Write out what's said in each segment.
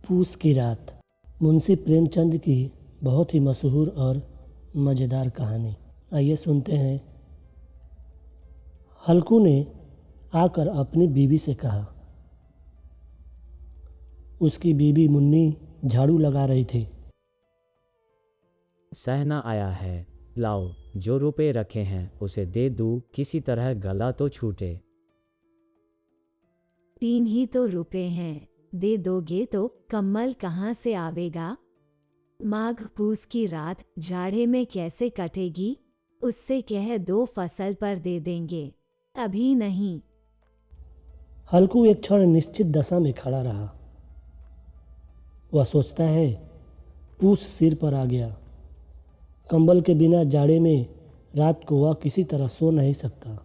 पूस की रात, मुंशी प्रेमचंद की बहुत ही मशहूर और मज़ेदार कहानी। आइए सुनते हैं। हल्कू ने आकर अपनी बीवी से कहा। उसकी बीवी मुन्नी झाड़ू लगा रही थी। सहना आया है, लाओ जो रुपए रखे हैं उसे दे दूं, किसी तरह गला तो छूटे। 3 ही तो रुपए हैं, दे दोगे तो कम्मल कहाँ से आवेगा? माघ पूस की रात जाड़े में कैसे कटेगी? उससे कह दो फसल पर दे देंगे, अभी नहीं। हल्कू एक क्षण निश्चित दशा में खड़ा रहा। वह सोचता है, पूस सिर पर आ गया। कंबल के बिना जाड़े में रात को वह किसी तरह सो नहीं सकता।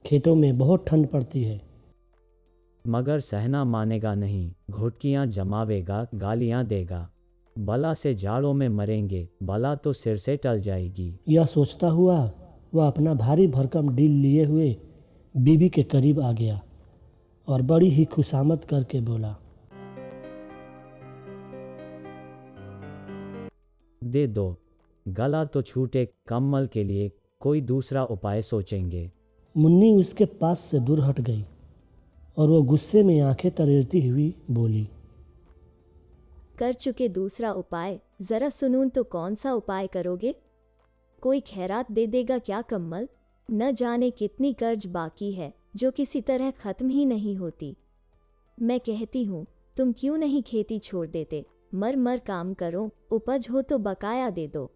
खेतों में बहुत ठंड पड़ती है। मगर सहना मानेगा नहीं, घुटकियां जमावेगा, गालियां देगा। बला से जाड़ों में मरेंगे, बला तो सिर से टल जाएगी। यह सोचता हुआ वह अपना भारी भरकम डील लिए हुए बीबी के करीब आ गया और बड़ी ही खुशामद करके बोला, दे दो, गला तो छूटे, कम्मल के लिए कोई दूसरा उपाय सोचेंगे। मुन्नी उसके पास से दूर हट गई और वो गुस्से में आंखें तरेरती हुई बोली, कर चुके दूसरा उपाय, जरा सुनूं तो कौन सा उपाय करोगे? कोई खैरात दे देगा क्या कम्मल? न जाने कितनी कर्ज बाकी है जो किसी तरह खत्म ही नहीं होती। मैं कहती हूँ तुम क्यों नहीं खेती छोड़ देते, मर मर काम करो, उपज हो तो बकाया दे दो।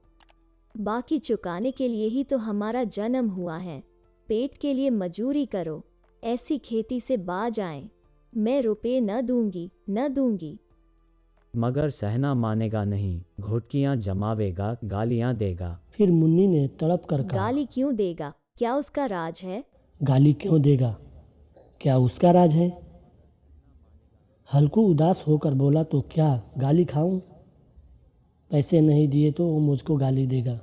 बाकी चुकाने के लिए ही तो हमारा जन्म हुआ है, पेट के लिए मजूरी करो, ऐसी खेती से बाज आए। मैं रुपए न दूंगी, न दूंगी। मगर सहना मानेगा नहीं, घुटकियां जमावेगा, गालियां देगा। फिर मुन्नी ने तड़प कर कहा, गाली क्यों देगा? क्या उसका राज है? गाली क्यों देगा? क्या उसका राज है? हल्कू उदास होकर बोला, तो क्या गाली खाऊं? पैसे नहीं दिए तो वो मुझको गाली देगा।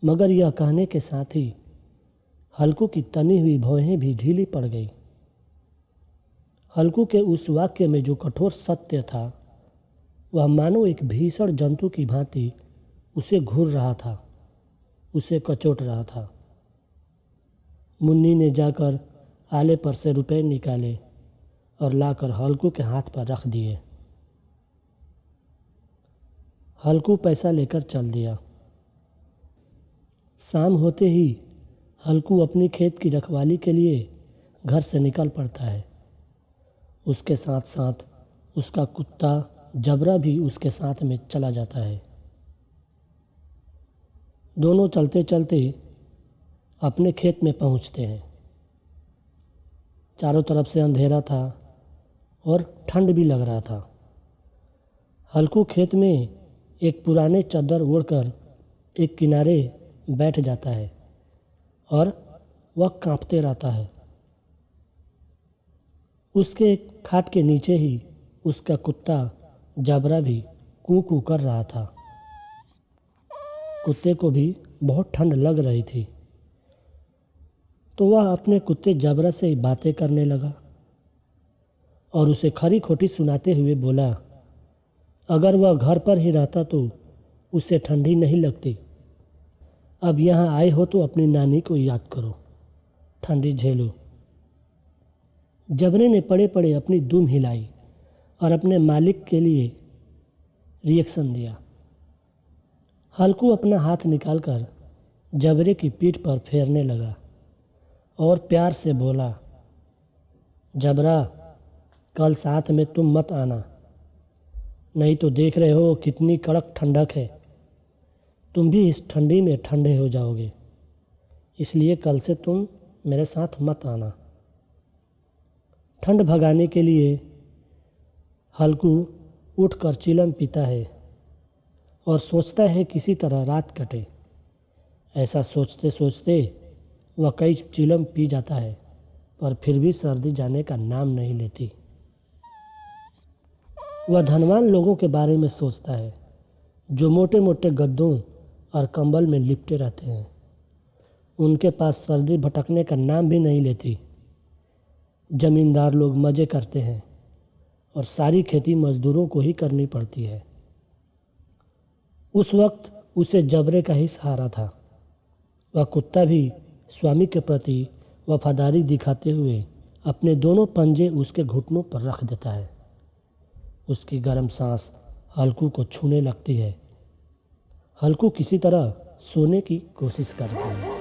मगर यह कहने के साथ ही हल्कू की तनी हुई भौहें भी ढीली पड़ गई। हल्कू के उस वाक्य में जो कठोर सत्य था वह मानो एक भीषण जंतु की भांति उसे घूर रहा था, उसे कचोट रहा था। मुन्नी ने जाकर आले पर से रुपए निकाले और लाकर हल्कू के हाथ पर रख दिए। हल्कू पैसा लेकर चल दिया। शाम होते ही हल्कू अपनी खेत की रखवाली के लिए घर से निकल पड़ता है। उसके साथ साथ उसका कुत्ता जबरा भी उसके साथ में चला जाता है। दोनों चलते चलते अपने खेत में पहुंचते हैं। चारों तरफ से अंधेरा था और ठंड भी लग रहा था। हल्कू खेत में एक पुराने चादर ओढ़कर एक किनारे बैठ जाता है और वह कांपते रहता है। उसके खाट के नीचे ही उसका कुत्ता जबरा भी कू कू कर रहा था। कुत्ते को भी बहुत ठंड लग रही थी, तो वह अपने कुत्ते जबरा से बातें करने लगा और उसे खरी खोटी सुनाते हुए बोला, अगर वह घर पर ही रहता तो उसे ठंडी नहीं लगती। अब यहाँ आए हो तो अपनी नानी को याद करो, ठंडी झेलो। जबरे ने पड़े पड़े अपनी दुम हिलाई और अपने मालिक के लिए रिएक्शन दिया। हल्कू अपना हाथ निकालकर जबरे की पीठ पर फेरने लगा और प्यार से बोला, जबरा, कल साथ में तुम मत आना, नहीं तो देख रहे हो कितनी कड़क ठंडक है। तुम भी इस ठंडी में ठंडे हो जाओगे, इसलिए कल से तुम मेरे साथ मत आना। ठंड भगाने के लिए हल्कू उठकर चिलम पीता है और सोचता है किसी तरह रात कटे। ऐसा सोचते सोचते वह कई चिलम पी जाता है, पर फिर भी सर्दी जाने का नाम नहीं लेती। वह धनवान लोगों के बारे में सोचता है जो मोटे मोटे गद्दों और कंबल में लिपटे रहते हैं। उनके पास सर्दी भटकने का नाम भी नहीं लेती। जमींदार लोग मज़े करते हैं और सारी खेती मजदूरों को ही करनी पड़ती है। उस वक्त उसे जबरे का ही सहारा था। वह कुत्ता भी स्वामी के प्रति वफादारी दिखाते हुए अपने दोनों पंजे उसके घुटनों पर रख देता है। उसकी गर्म सांस हल्कू को छूने लगती है। हल्कू किसी तरह सोने की कोशिश करती है।